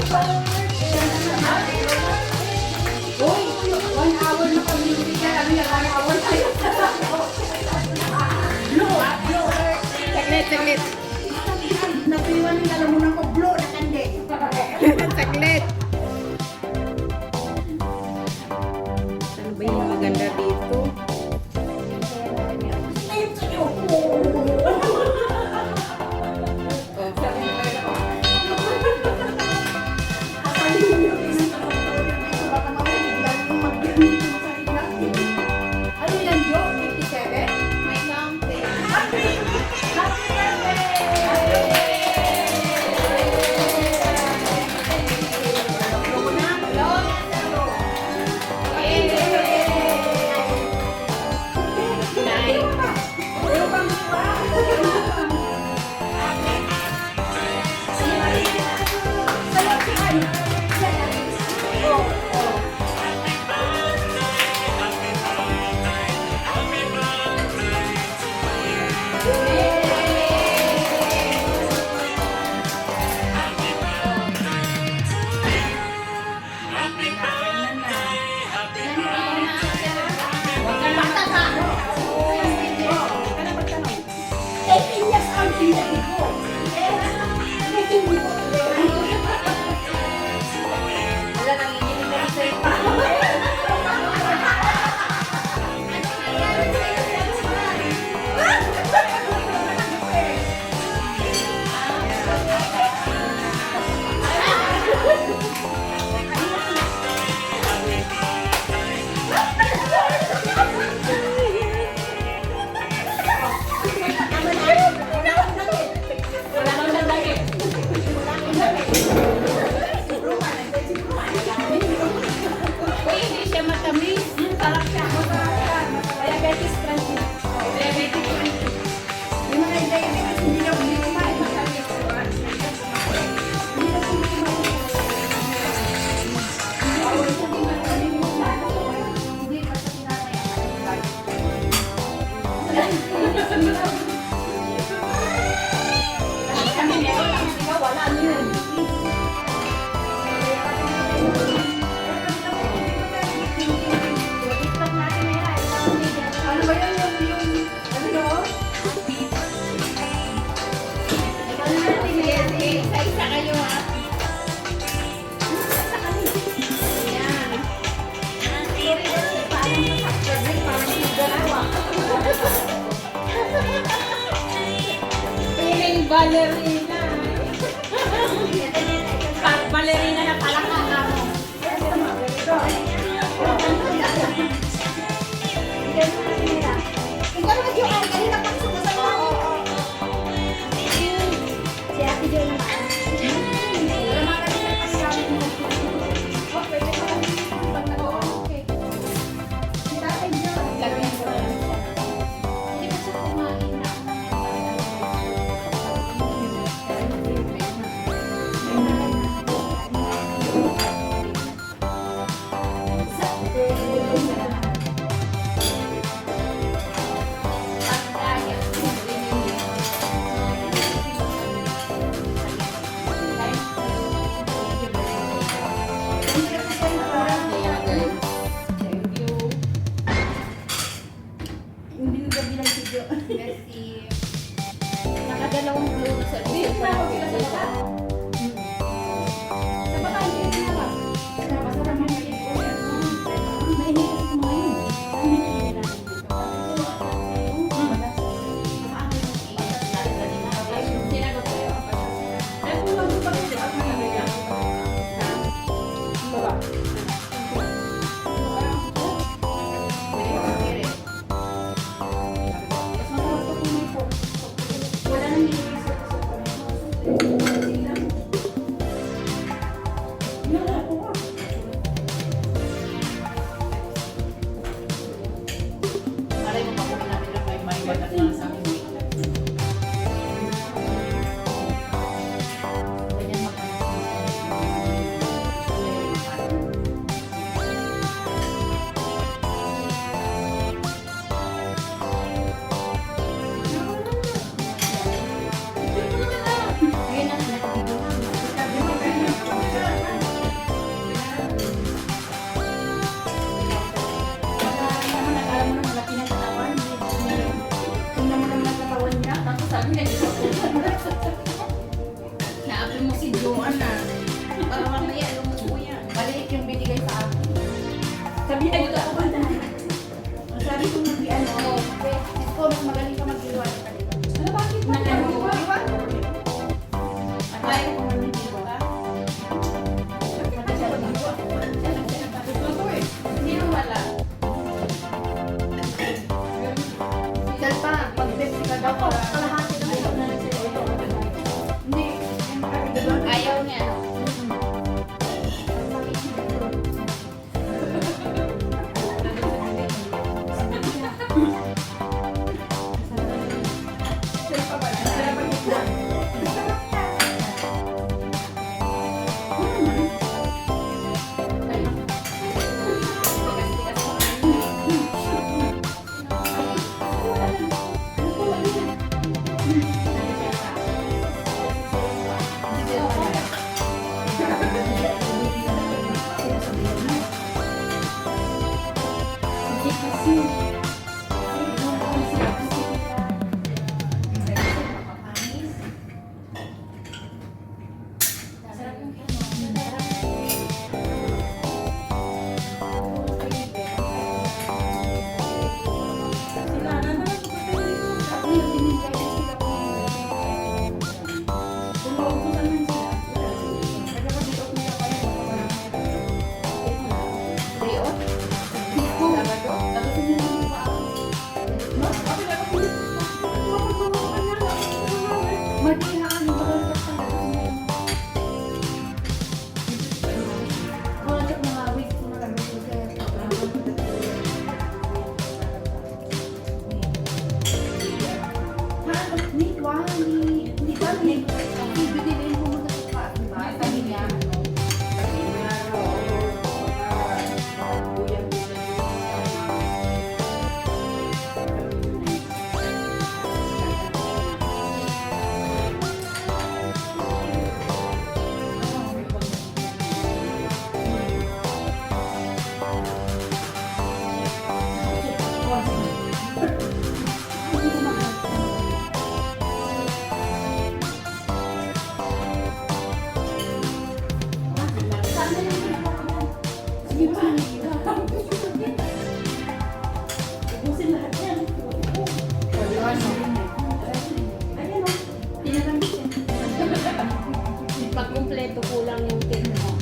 Uy, 1 hour na kami. Ano yan, 1 hour tayo. Saglit, saglit. Napiwan yung lalamunan ko, blow na kandi. Saglit. Ano ba yung maganda dito? Ano yan, Jo? 57? May mountain. Happy Ballerina. Ballerina na pala ka mo. Ikaw naman yung kanina pag sumasama. Si Ate Jo lang. Wala mga kanina pa siya. Oh, pwede ka lang. Pag nagawa, okay. Si Ate Jo. Lagyan ko lang siya. Hindi ba siya kumain na? Hindi ko bilang si Jo. Kasi nakadalawang blue sa Dito na ako sila sa baba. Sa baba, hindi ko sila ba? Sa baba, sa baba, mainit kasi kumain. Sinagot ko yun. Ay, kung lang ba ito? At nalagay ako. Baba. Wala nang nililisan sa Aray mo pa kung namin na may balat na sa akin. Ganyan Ayun ang nakikita. Sige pa. Ubusin lahat yan. Ayan o. Pinagambit yan. Pag kumpleto kulang yung cake mo.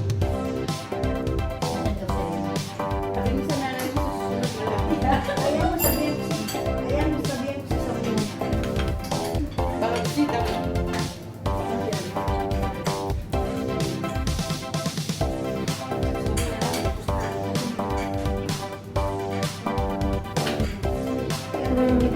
Sabi mo sa nanay mo, susunod na lang. Ayan mo sabihin ko sa sabihin. Baka sitaw. Hindi.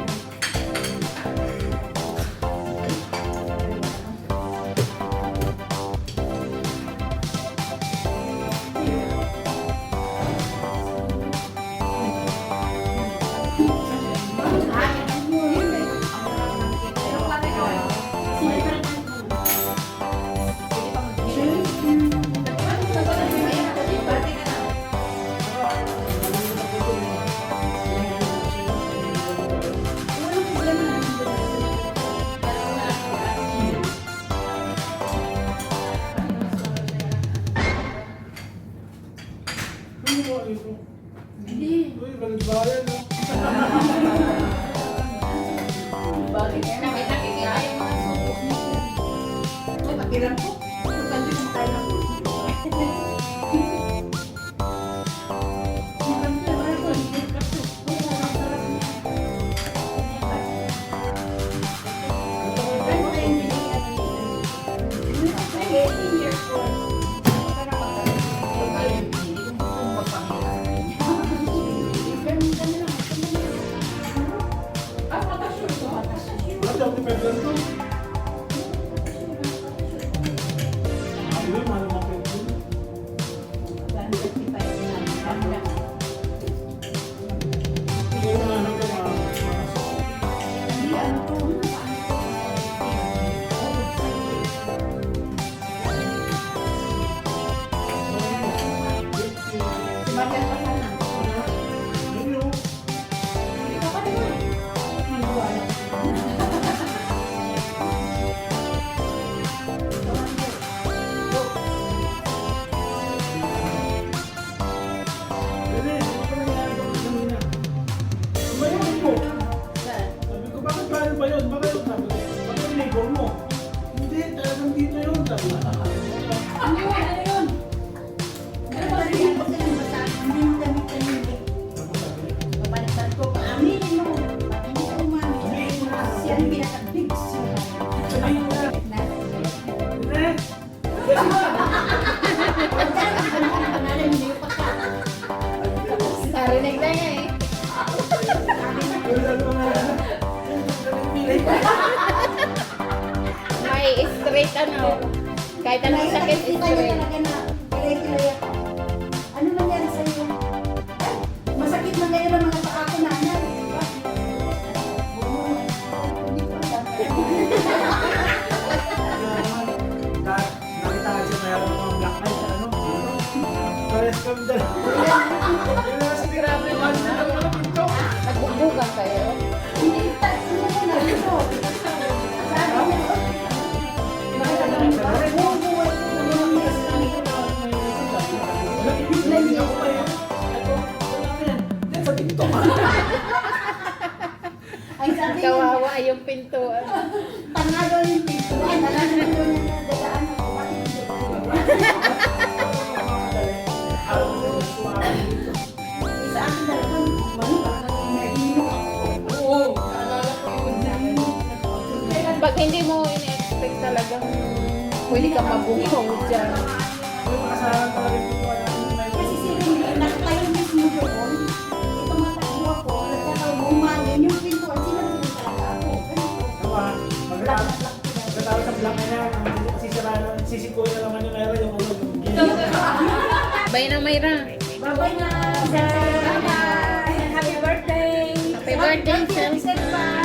Bakit? Nakikita yung mga suko. Ay, pakiram ko. Pagkandi kong tayo lang. Narinig na nga eh. May straight ano. Kahit anong sakit, straight. Ano nangyari sa'yo? Ay, masakit na ngayon ang mga paa ko na. Hindi ko alam. Nakita kasi mayroon ng black light sa ano. Pares kami dalawa. Grabe naman. Nagbubugan kayo. Hindi kita. Ano ko na ito? Sabi niya. Bakit mo buhay ko na mga miss kami? Hindi ako kayo. Sa TikTok. Ay, sabi niya. Kawawa yung pintuan. Panalo yung pintuan. Alam naman doon na nadadaan ako. Bakit hindi sa akin talagang nahihilo ako. Oo. Naalala ko yun. Pag hindi mo in-expect talagang pwede ka mabungkong dyan. Kasi sila nakatayo mismo doon. Ito matakbo ako. Nagkakaguman. Yun yung pintuan. Sila doon talaga ako. Pagkatapos sa black na yan, sisikuin na naman yung era yung ano. Bye na, Mayra. Bye-bye na. Bye-bye. Happy birthday. Happy birthday, Selsa. Bye.